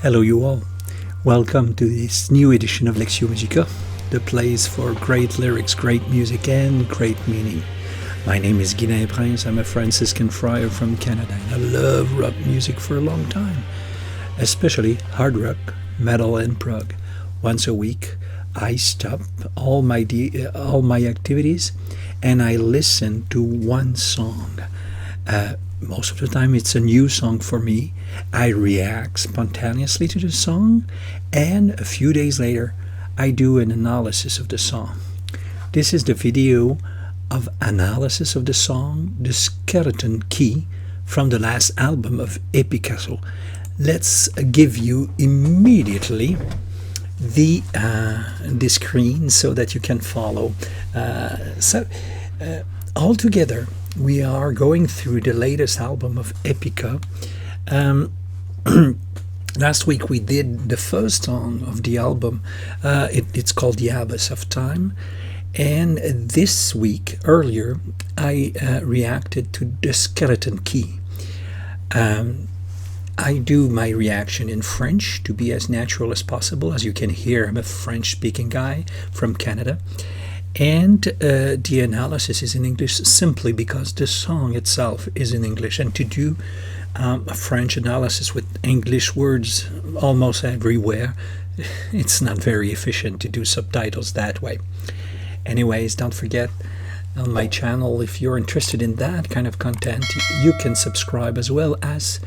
Hello, you all. Welcome to this new edition of Lectio Musica, the place for great lyrics, great music, and great meaning. My name is Guy Prince. I'm a Franciscan friar from Canada, and I love rock music for a long time, especially hard rock, metal, and prog. Once a week, I stop all my activities and I listen to one song. Most of the time it's a new song for me. I react spontaneously to the song, and a few days later I do an analysis of the song. This is the video of analysis of the song The Skeleton Key from the last album of Epica. Let's give you immediately the screen so that you can follow. All together we are going through the latest album of Epica. Last week we did the first song of the album. It's called The Abyss of Time. And this week, earlier, I reacted to The Skeleton Key. I do my reaction in French to be as natural as possible. As you can hear, I'm a French-speaking guy from Canada. And the analysis is in English simply because the song itself is in English. And to do a French analysis with English words almost everywhere, it's not very efficient to do subtitles that way. Anyways, don't forget, on my channel, if you're interested in that kind of content, you can subscribe, as well as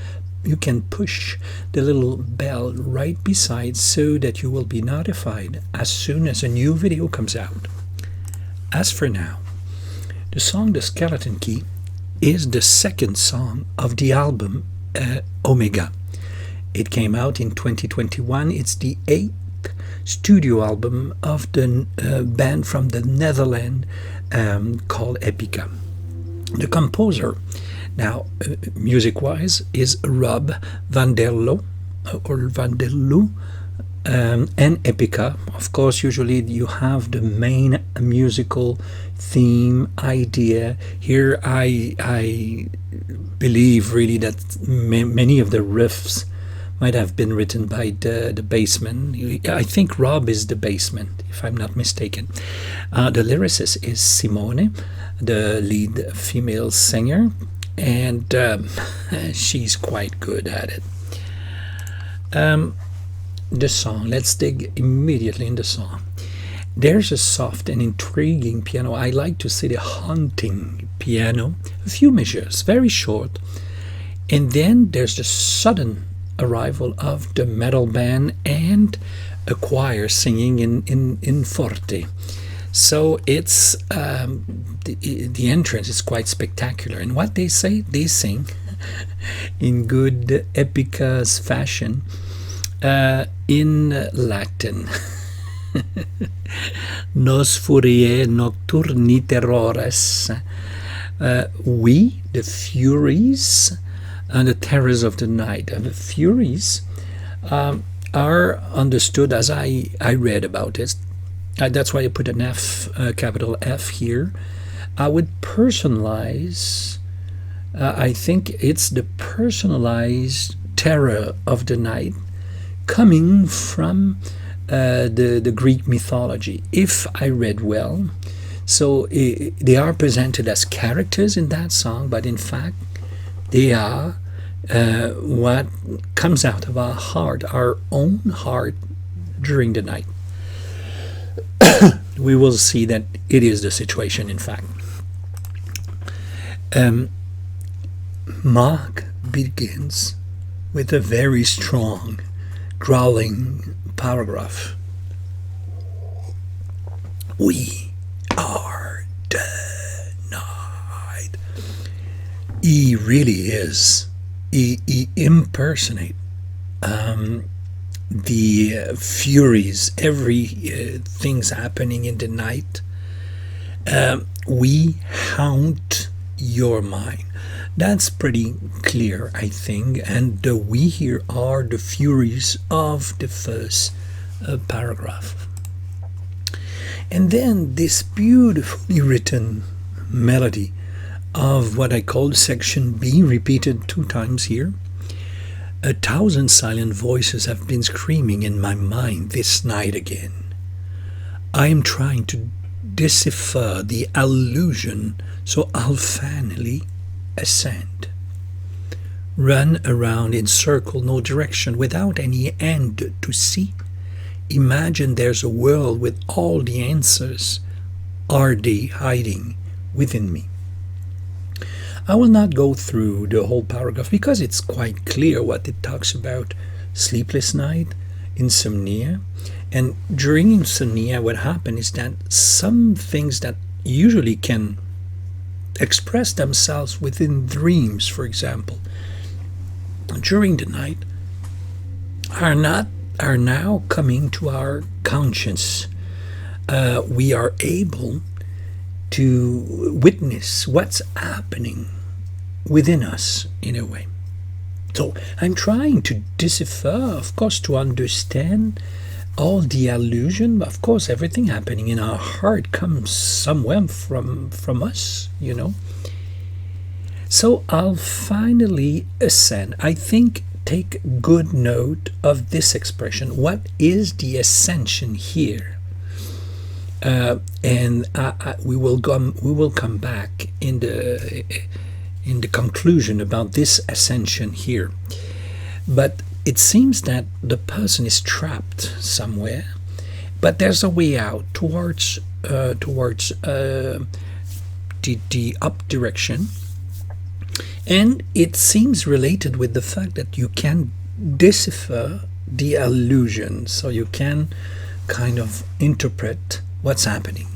you can push the little bell right beside so that you will be notified as soon as a new video comes out. As for now, the song The Skeleton Key is the second song of the album Omega. It came out in 2021. It's the 8th studio album of the band from the Netherlands called Epica. The composer, now music-wise, is Rob van der Loo, and Epica. Of course, usually you have the main musical theme idea. Here I believe really that many of the riffs might have been written by the bassman. I think Rob is the bassman, if I'm not mistaken. The lyricist is Simone, the lead female singer, and she's quite good at it. The song, let's dig immediately in the song. There's a soft and intriguing piano. I like to say the haunting piano. A few measures, very short. And then there's the sudden arrival of the metal band and a choir singing in forte. So it's the entrance is quite spectacular. And what they say, they sing in good Epica's fashion, in Latin. Nos furiae nocturni terrores. We, the Furies, and the terrors of the night. And the Furies are understood as I read about it. That's why I put an F, capital F here. I would personalize, I think it's the personalized terror of the night coming from the Greek mythology, if I read well. So they are presented as characters in that song, but in fact they are what comes out of our heart, our own heart, during the night. We will see that it is the situation, in fact. Mark begins with a very strong growling paragraph. We are the night. He really is. He impersonates the Furies, every thing's happening in the night. We haunt your mind. That's pretty clear, I think, and the we here are the Furies of the first paragraph. And then this beautifully written melody of what I call section B, repeated 2 times here, 1,000 silent voices have been screaming in my mind this night again. I am trying to decipher the allusion, so I'll finally ascend. Run around in circle, no direction, without any end to see. Imagine there's a world with all the answers. Are they hiding within me? I will not go through the whole paragraph because it's quite clear what it talks about. Sleepless night, insomnia. And during insomnia, what happens is that some things that usually can express themselves within dreams, for example, during the night, are now coming to our conscience. We are able to witness what's happening within us in a way. So I'm trying to decipher, of course, to understand all the allusion. Of course, everything happening in our heart comes somewhere from us, you know. So I'll finally ascend. I think take good note of this expression. What is the ascension here? And we will come back in the conclusion about this ascension here. But it seems that the person is trapped somewhere, but there's a way out towards the up direction. And it seems related with the fact that you can decipher the allusion, so you can kind of interpret what's happening.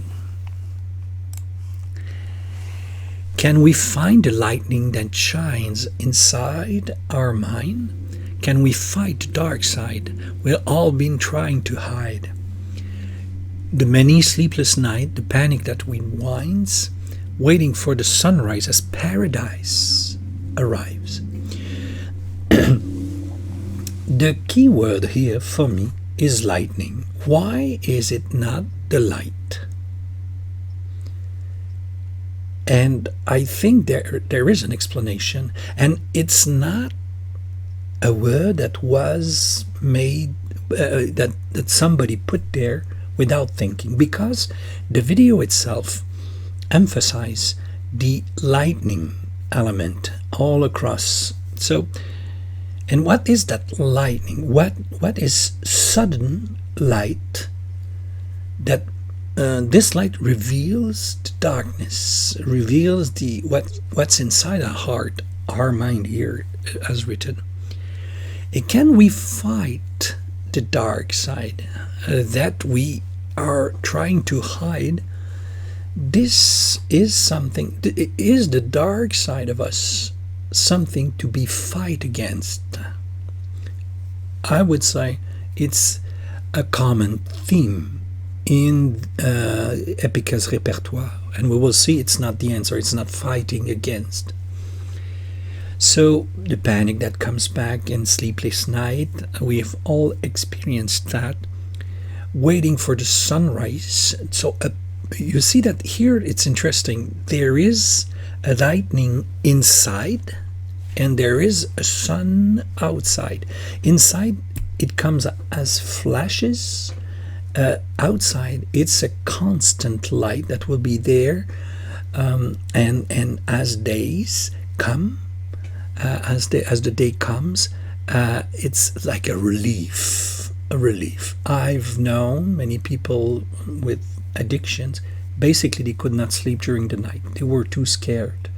Can we find the lightning that shines inside our mind? Can we fight the dark side we've all been trying to hide? The many sleepless nights, the panic that winds, waiting for the sunrise as paradise arrives. The key word here for me is lightning. Why is it not the light? And I think there is an explanation, and it's not a word that was made that somebody put there without thinking, because the video itself emphasizes the lightning element all across. So, and what is that lightning? What is sudden light? That this light reveals the darkness, reveals the what's inside our heart, our mind here, as written. And can we fight the dark side that we are trying to hide? This is something. Is the dark side of us something to be fight against? I would say it's a common theme in Epica's repertoire, and we will see it's not the answer. It's not fighting against. So the panic that comes back in Sleepless Night, we've all experienced that. Waiting for the sunrise. So you see that here it's interesting. There is a lightning inside and there is a sun outside. Inside it comes as flashes. Outside it's a constant light that will be there, and as days come, as the day comes, it's like a relief. I've known many people with addictions. Basically, they could not sleep during the night. They were too scared.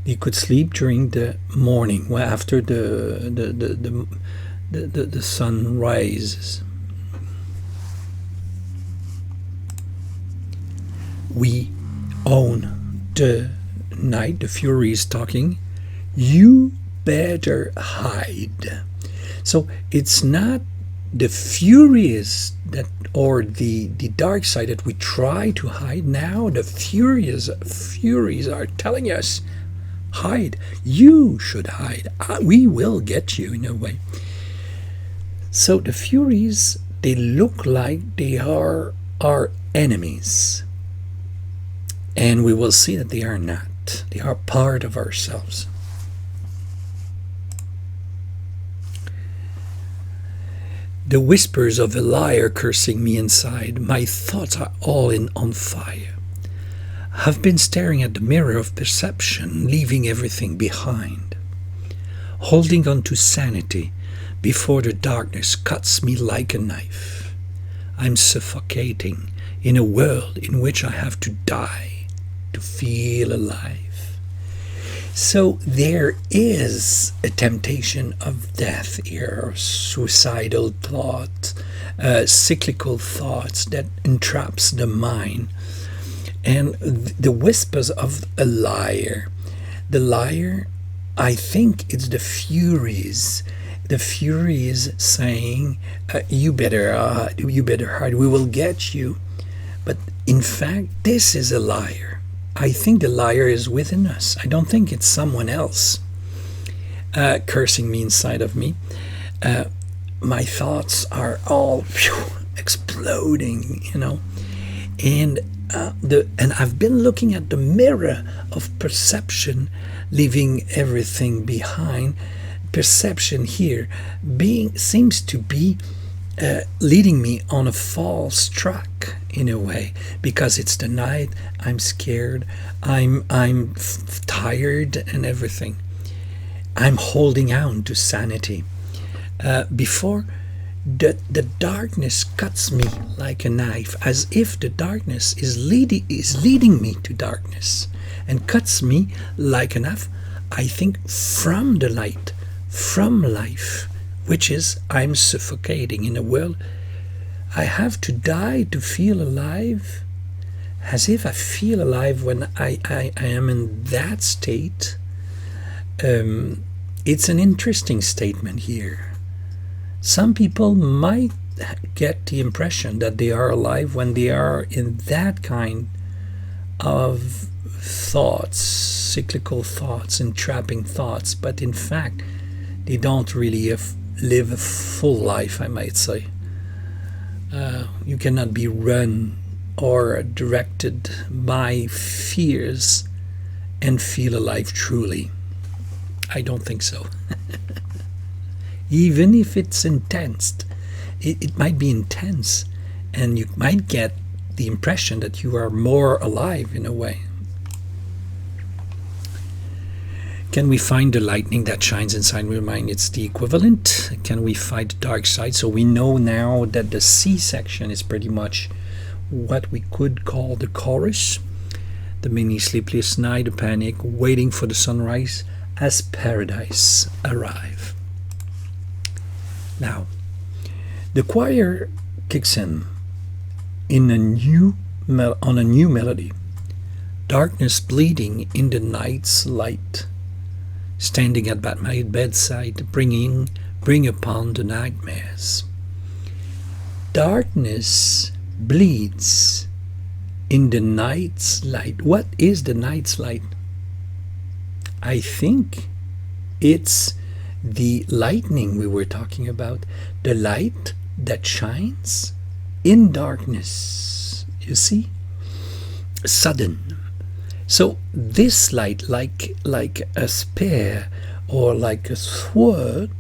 They could sleep during the morning, after the sun rises. We own the night. The Fury is talking. You better hide. So it's not the Furies that, or the dark side that we try to hide. Now the Furies are telling us, hide. You should hide. We will get you in a way. So the Furies, they look like they are our enemies. And we will see that they are not. They are part of ourselves. The whispers of a liar cursing me inside, my thoughts are all on fire. I've been staring at the mirror of perception, leaving everything behind, holding on to sanity before the darkness cuts me like a knife. I'm suffocating in a world in which I have to die to feel alive. So there is a temptation of death here, suicidal thought, cyclical thoughts that entraps the mind. And the whispers of a liar. The liar, I think it's the Furies. The Furies saying, you better hide, we will get you. But in fact, this is a liar. I think the liar is within us. I don't think it's someone else cursing me inside of me. My thoughts are all exploding, and I've been looking at the mirror of perception, leaving everything behind. Perception here seems to be leading me on a false track in a way, because it's the night. I'm scared. I'm tired and everything. I'm holding on to sanity. Before the darkness cuts me like a knife, as if the darkness is leading me to darkness, and cuts me like a knife, I think, from the light, from life, which is I'm suffocating in a world. I have to die to feel alive, as if I feel alive when I am in that state. It's an interesting statement here. Some people might get the impression that they are alive when they are in that kind of thoughts, cyclical thoughts, entrapping thoughts, but in fact, they don't really live a full life, I might say. You cannot be run or directed by fears and feel alive truly. I don't think so. Even if it's intense, it might be intense, and you might get the impression that you are more alive in a way. Can we find the lightning that shines inside my mind? It's the equivalent. Can we fight the dark side? So we know now that the C section is pretty much what we could call the chorus. The many sleepless night, the panic, waiting for the sunrise as paradise arrive. Now, the choir kicks in on a new melody. Darkness bleeding in the night's light, standing at my bedside, bring upon the nightmares. Darkness bleeds in the night's light. What is the night's light? I think it's the lightning we were talking about, the light that shines in darkness. You see? Sudden. So this light, like a spear or like a sword,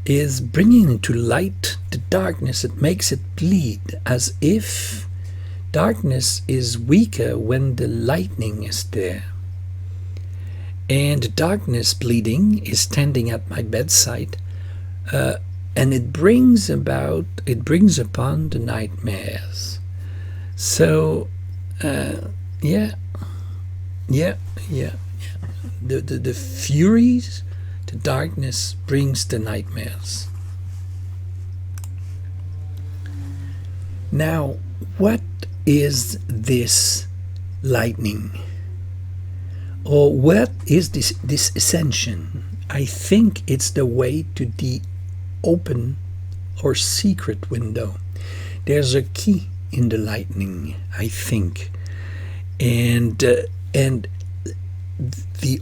is bringing into light the darkness. It makes it bleed, as if darkness is weaker when the lightning is there. And the darkness bleeding is standing at my bedside, and it brings upon the nightmares. So, yeah. The furies, the darkness brings the nightmares. Now, what is this lightning? Or what is this ascension? I think it's the way to the open or secret window. There's a key in the lightning, I think, and the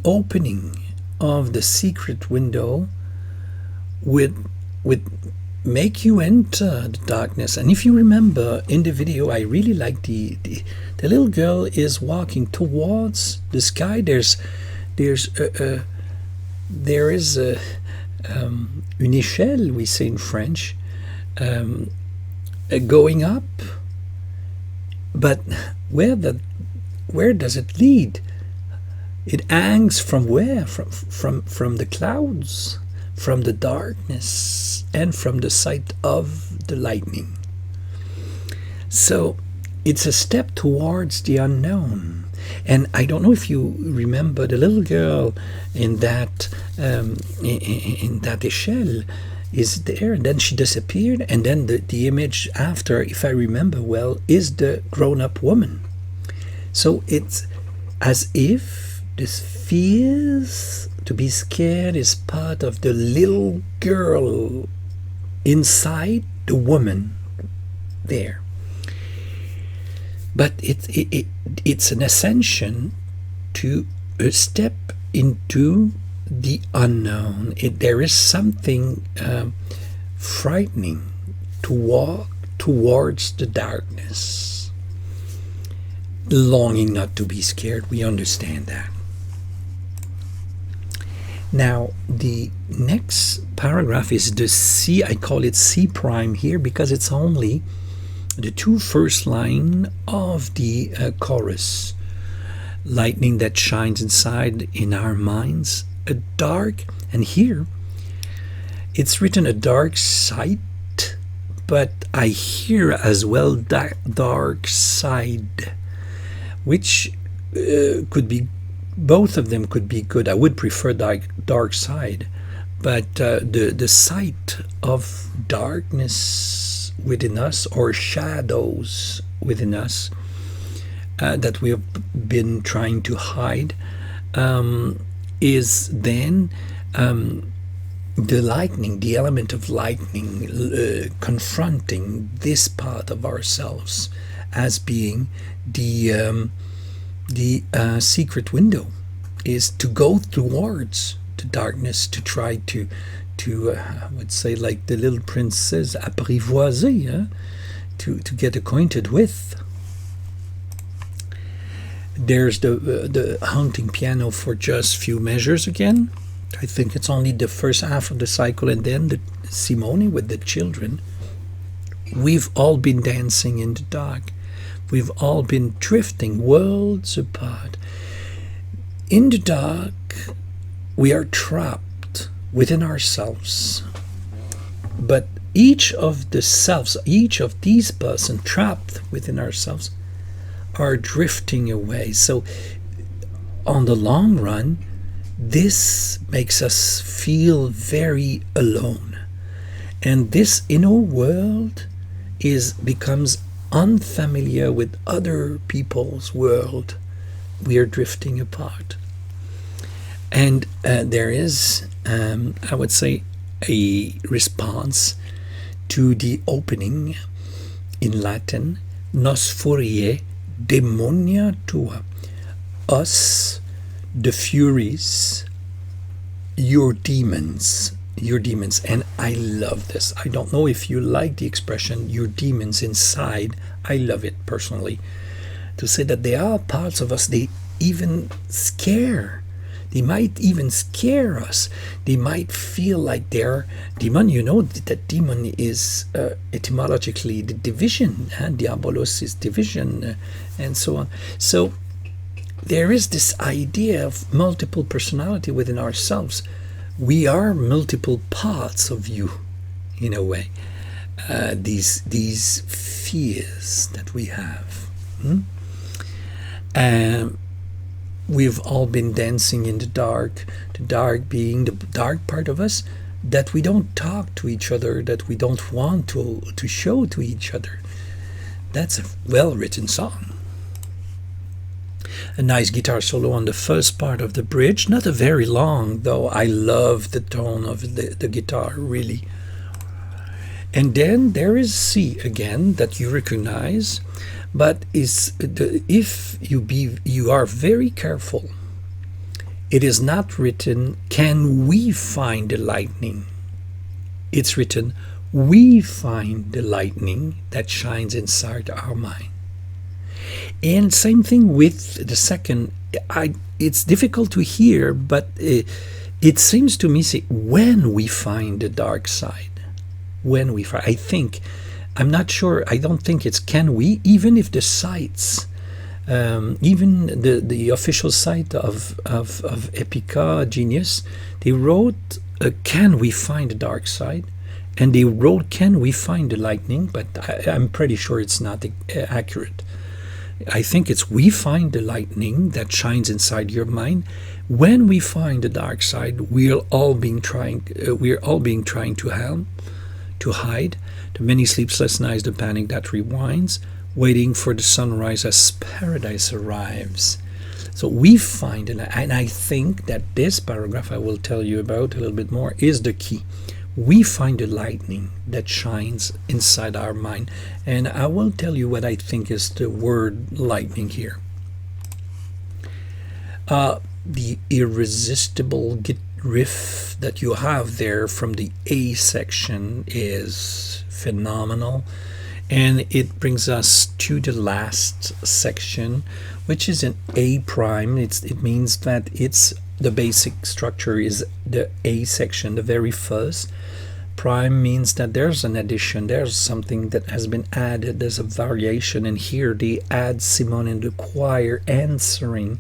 opening of the secret window would make you enter the darkness. And if you remember in the video, I really like the little girl is walking towards the sky. There is une échelle, we say in French, um, going up, but where does it lead? It hangs from where? From the clouds, from the darkness, and from the sight of the lightning. So it's a step towards the unknown. And I don't know if you remember the little girl in that échelle is there, and then she disappeared, and then the image after, if I remember well, is the grown-up woman. So it's as if this fears to be scared is part of the little girl inside the woman there. But it's an ascension to step into the unknown. There is something frightening to walk towards the darkness, longing not to be scared. We understand that. Now, the next paragraph is the C. I call it C prime here because it's only the two first line of the chorus. Lightning that shines inside in our minds, a dark, and here it's written a dark sight, but I hear as well dark side, which could be, both of them could be good. I would prefer dark side, but the sight of darkness within us, or shadows within us, that we have been trying to hide, is then the lightning, the element of lightning, confronting this part of ourselves as being the secret window, is to go towards the darkness, to try to I would say, like the little prince says, apprivoiser, to get acquainted with. There's the haunting piano for just few measures again. I think it's only the first half of the cycle, and then the Simone with the children. We've all been dancing in the dark. We've all been drifting worlds apart. In the dark, we are trapped within ourselves. But each of the selves, each of these persons trapped within ourselves, are drifting away. So on the long run, this makes us feel very alone. And this inner world becomes unfamiliar with other people's world. We are drifting apart. And there is, I would say, a response to the opening in Latin, nos furiae demonia tua, us, the furies, your demons. And I love this. I don't know if you like the expression your demons inside. I love it personally, to say that there are parts of us, they even scare. They might even scare us. They might feel like they're demon. You know that demon is etymologically the division, and diabolos is division, and so on. So there is this idea of multiple personality within ourselves. We are multiple parts of you, in a way. These fears that we have. We've all been dancing in the dark being the dark part of us that we don't talk to each other, that we don't want to show to each other. That's a well-written song. A nice guitar solo on the first part of the bridge, not a very long, though. I love the tone of the guitar, really. And then there is C again that you recognize, but if you are very careful, it is not written, can we find the lightning? It's written, we find the lightning that shines inside our mind. And same thing with the second. It's difficult to hear, but it seems to me, say, when we find the dark side, when we find. I think, I'm not sure, I don't think it's can we, even if the sites, even the official site of Epica Genius, they wrote, can we find the dark side? And they wrote, can we find the lightning? But I'm pretty sure it's not accurate. I think it's we find the lightning that shines inside your mind. When we find the dark side, we're all being trying to hide. The many sleepless nights, the panic that rewinds, waiting for the sunrise as paradise arrives. So we find, and I think that this paragraph I will tell you about a little bit more is the key. We find the lightning that shines inside our mind. And I will tell you what I think is the word lightning here. The irresistible riff that you have there from the A section is phenomenal. And it brings us to the last section, which is an A prime. It means that it's the basic structure is the A section, the very first. Prime means that there's an addition, there's something that has been added, there's a variation, and here they add Simone and the choir answering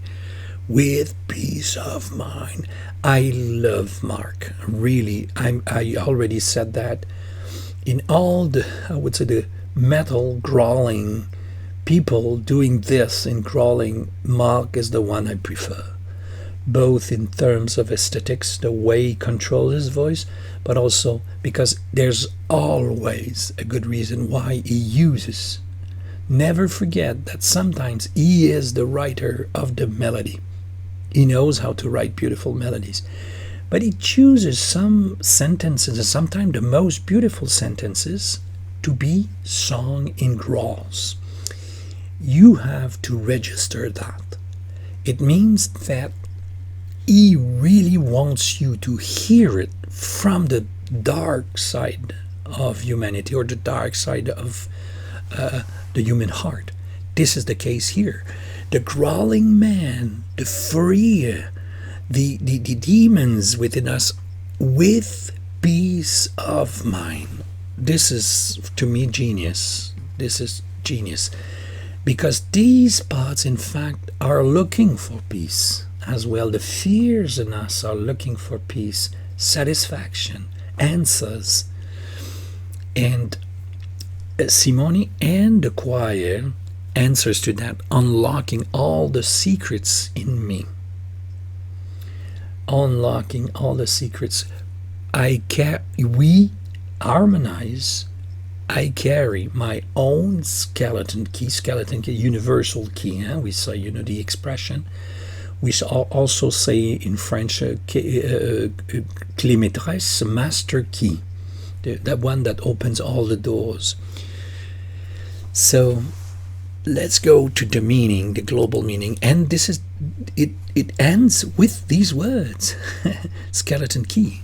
with peace of mind. I love Marc, really. I already said that in all the, I would say, the metal growling people doing this in growling, Marc is the one I prefer. Both in terms of aesthetics, the way he controls his voice, but also because there's always a good reason why he uses. Never forget that sometimes he is the writer of the melody. He knows how to write beautiful melodies. But he chooses some sentences, and sometimes the most beautiful sentences, to be sung in growls. You have to register that. It means that he really wants you to hear it from the dark side of humanity, or the dark side of the human heart. This is the case here. The growling man, the furia, the demons within us, with peace of mind. This is, to me, genius. This is genius. Because these parts, in fact, are looking for peace as well. The fears in us are looking for peace, satisfaction, answers. And Simone and the choir answers to that, unlocking all the secrets in me. Unlocking all the secrets. We harmonize. I carry my own skeleton key, universal key. We say, the expression. We also say in French, clé maîtresse, master key, that one that opens all the doors. So let's go to the meaning, the global meaning, and this is it. It ends with these words, skeleton key.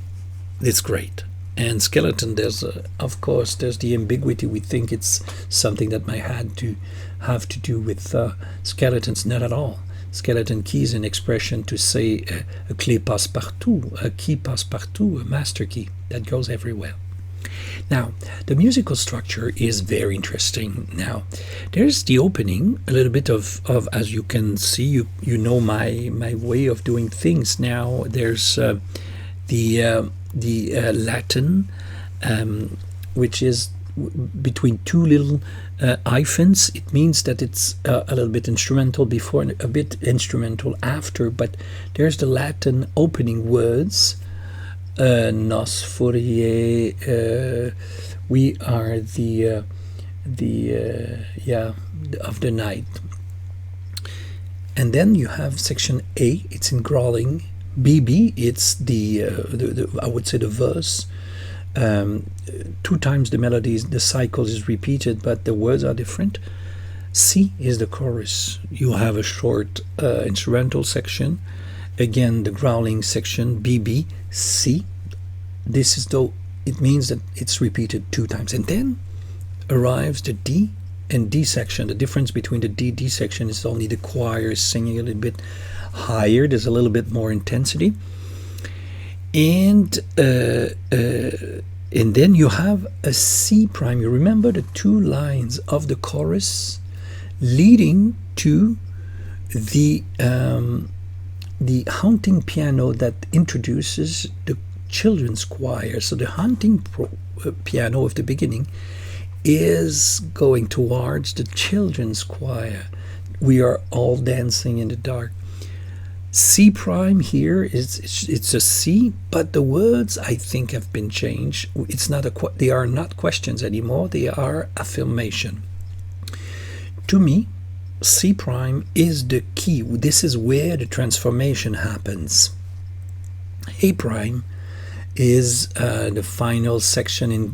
It's great. And skeleton, there's of course there's the ambiguity. We think it's something that might have to do with skeletons. Not at all. Skeleton key is an expression to say a clé passe-partout, a key passe-partout, a master key that goes everywhere. Now, the musical structure is very interesting. Now, there's the opening, a little bit of as you can see, you know my way of doing things. Now, there's the Latin, which is between two little hyphens. It means that it's a little bit instrumental before and a bit instrumental after, but there's the Latin opening words. Nos forie, we are the of the night. And then you have section A, it's in growling. BB, it's the I would say the verse. Two times the melody, the cycle is repeated, but the words are different. C is the chorus. You have a short instrumental section. Again, the growling section, BB, C. This is though, it means that it's repeated two times. And then arrives the D and D section. The difference between the D section is only the choir singing a little bit higher. There's a little bit more intensity. And And then you have a C prime. You remember the two lines of the chorus leading to the haunting piano that introduces the children's choir. So the haunting piano of the beginning is going towards the children's choir. We are all dancing in the dark. C prime here it's a C, but the words I think have been changed. It's not they are not questions anymore. They are affirmation. To me, C prime is the key. This is where the transformation happens. A prime is the final section in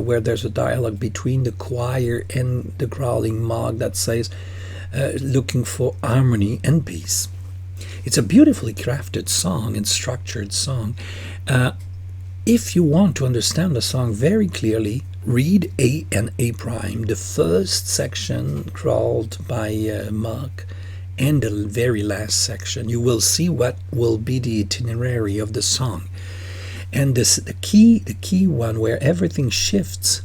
where there's a dialogue between the choir and the growling Mog that says, looking for harmony and peace. It's a beautifully crafted song and structured song. If you want to understand the song very clearly, read A and A prime, the first section crawled by Mog, and the very last section. You will see what will be the itinerary of the song. And the key one where everything shifts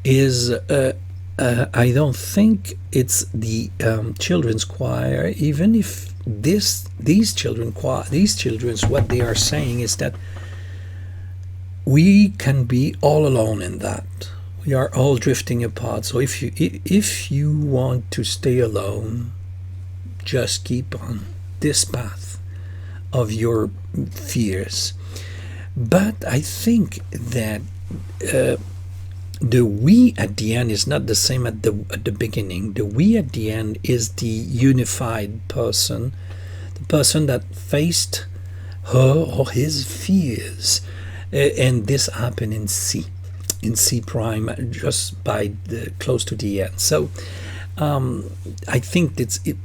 is I don't think it's the children's choir, even if these children's what they are saying is that we can be all alone in that. We are all drifting apart. So if you want to stay alone, just keep on this path of your fears. But I think that the we at the end is not the same at the beginning. The we at the end is the unified person, the person that faced her or his fears, and this happened in C prime, just by close to the end. So I think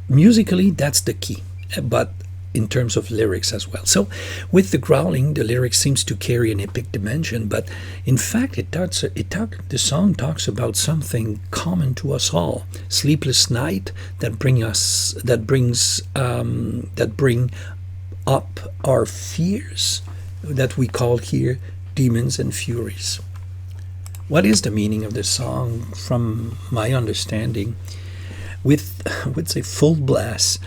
musically that's the key, but in terms of lyrics as well. So with the growling, the lyrics seems to carry an epic dimension, but in fact the song talks about something common to us all: sleepless night that bring up our fears that we call here demons and furies. What is the meaning of the song? From my understanding, with I would say full blast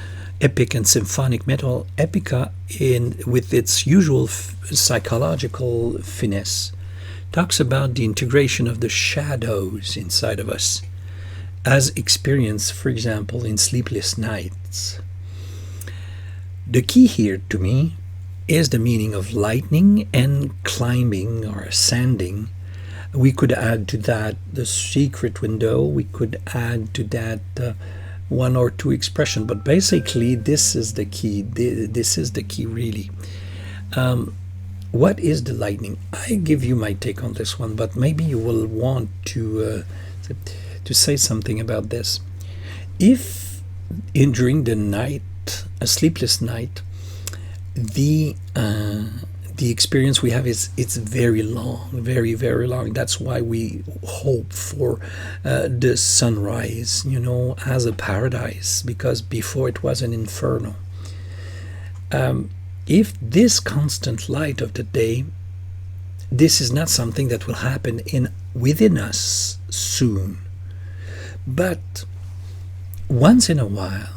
epic and symphonic metal, Epica, with its usual psychological finesse, talks about the integration of the shadows inside of us, as experienced, for example, in Sleepless Nights. The key here, to me, is the meaning of lightning and climbing or ascending. We could add to that the secret window. We could add to that one or two expression, but basically this is the key. This is the key, really. What is the lightning? I give you my take on this one, but maybe you will want to say something about this. If during the night, a sleepless night, the experience we have it's very long, very, very long. That's why we hope for the sunrise, as a paradise, because before it was an inferno. If this constant light of the day, this is not something that will happen within us soon, but once in a while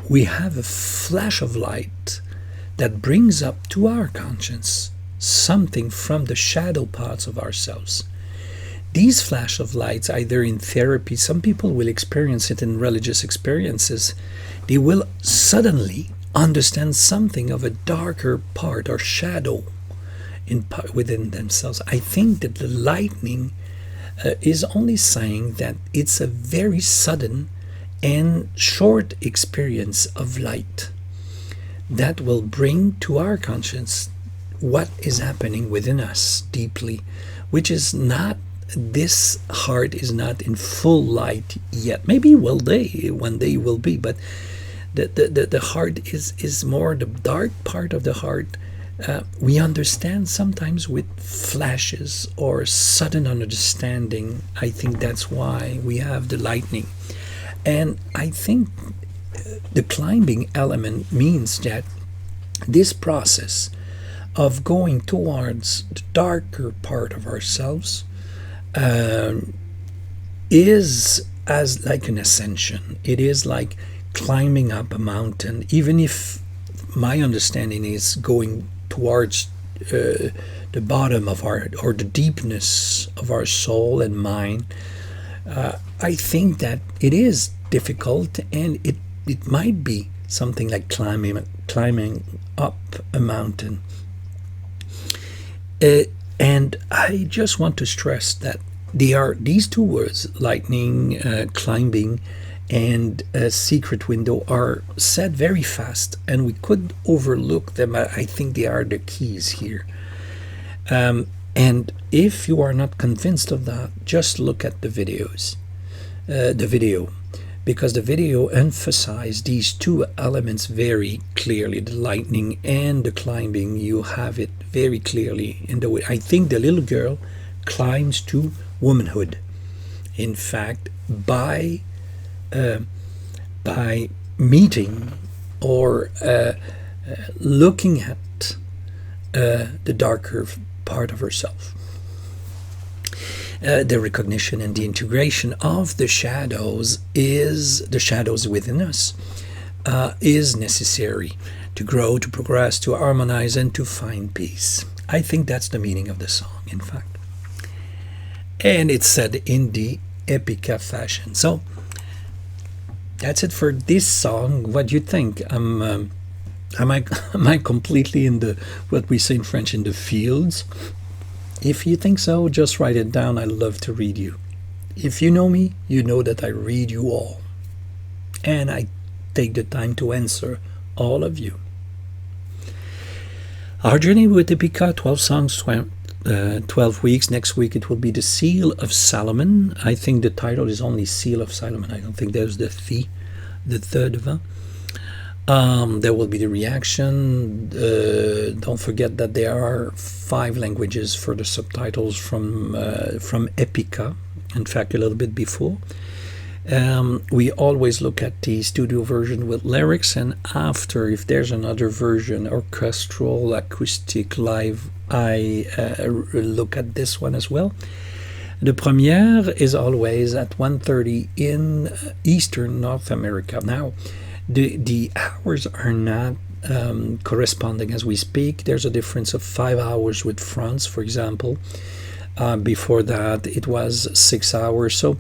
we have a flash of light that brings up to our conscience something from the shadow parts of ourselves. These flash of lights, either in therapy, some people will experience it in religious experiences, they will suddenly understand something of a darker part or shadow within themselves. I think that the lightning is only saying that it's a very sudden and short experience of light that will bring to our conscience what is happening within us deeply, which is not, this heart is not in full light yet. Maybe one day will be, but the heart is more the dark part of the heart. We understand sometimes with flashes or sudden understanding. I think that's why we have the lightning. And I think the climbing element means that this process of going towards the darker part of ourselves is as like an ascension. It is like climbing up a mountain, even if my understanding is going towards the bottom of our, or the deepness of our soul and mind. I think that it is difficult, and it might be something like climbing up a mountain. And I just want to stress that these two words, lightning, climbing, and a secret window, are said very fast, and we could overlook them. I think they are the keys here. And if you are not convinced of that, just look at the videos, the video, because the video emphasizes these two elements very clearly, the lightning and the climbing. You have it very clearly in the way. I think the little girl climbs to womanhood, in fact, by meeting or looking at the darker part of herself. The recognition and the integration of the shadows within us is necessary to grow, to progress, to harmonize, and to find peace. I think that's the meaning of the song, in fact. And it's said in the Epica fashion. So that's it for this song. What do you think? Am I completely in the, what we say in French, in the fields? If you think so, just write it down. I love to read you. If you know me, you know that I read you all. And I take the time to answer all of you. Our journey with Epica, 12 songs, 12 weeks. Next week it will be the Seal of Solomon. I think the title is only Seal of Solomon. I don't think there's the third one. There will be the reaction. Don't forget that there are 5 languages for the subtitles from Epica. In fact, a little bit before. We always look at the studio version with lyrics, and after, if there's another version, orchestral, acoustic, live, I look at this one as well. The premiere is always at 1:30 in Eastern North America. Now, the hours are not corresponding as we speak. There's a difference of 5 hours with France, for example. Before that, it was 6 hours. So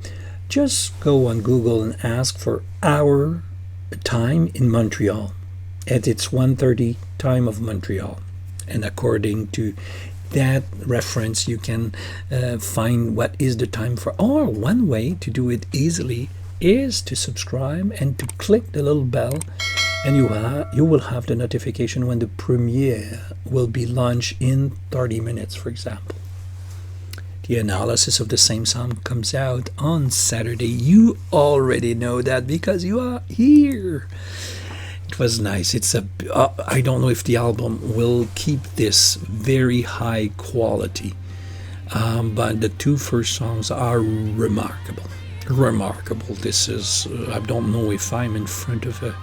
just go on Google and ask for our time in Montreal. And it's 1:30 time of Montreal. And according to that reference, you can find what is the time for. Or one way to do it easily is to subscribe and to click the little bell, and you will have the notification when the premiere will be launched in 30 minutes, for example. The analysis of the same song comes out on Saturday. You already know that because you are here. It was nice. It's I don't know if the album will keep this very high quality, but the 2 first songs are remarkable. This is I don't know if I'm in front of a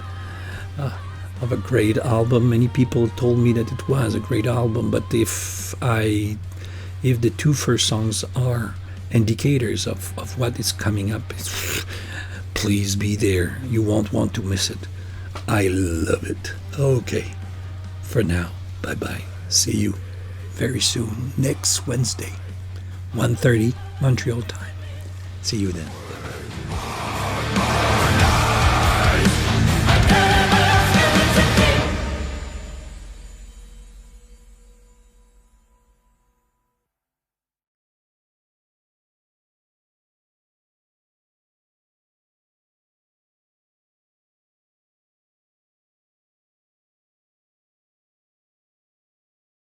great album. Many people told me that it was a great album, but if the 2 first songs are indicators of what is coming up, please be there. You won't want to miss it. I love it. Okay, for now, bye-bye. See you very soon, next Wednesday, 1:30 Montreal time. See you then.